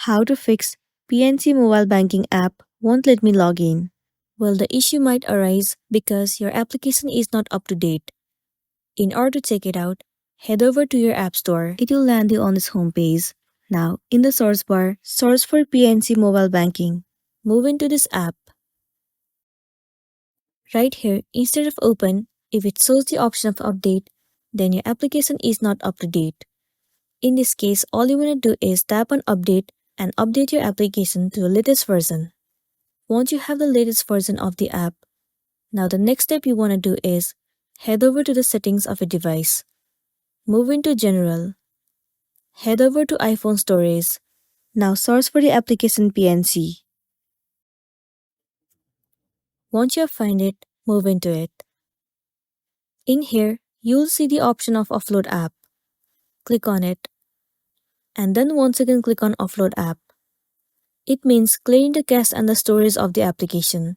How to fix PNC mobile banking app won't let me log in. Well, the issue might arise because your application is not up to date. In order to check it out, head over to your app store. It will land you on this homepage. Now, in the source bar, search for PNC mobile banking. Move into this app. Right here, instead of open, if it shows the option of update, then your application is not up to date. In this case, all you want to do is tap on update and update your application to the latest version. Once you have the latest version of the app, now the next step you want to do is head over to the settings of a device. Move into General. Head over to iPhone Storage. Now search for the application PNC. Once you find it, move into it. In here, you'll see the option of Offload App. Click on it. And then once again click on Offload App. It means clearing the cache and the storage of the application.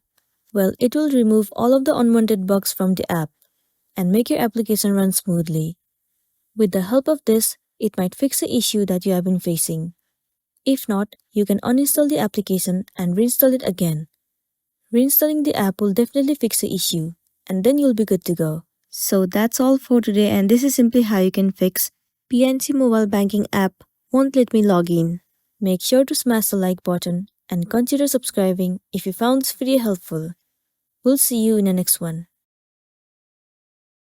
Well, it will remove all of the unwanted bugs from the app and make your application run smoothly. With the help of this, it might fix the issue that you have been facing. If not, you can uninstall the application and reinstall it again. Reinstalling the app will definitely fix the issue, and then you'll be good to go. So that's all for today, and this is simply how you can fix PNC mobile banking app won't let me log in. Make sure to smash the like button and consider subscribing if you found this video helpful. We'll see you in the next one.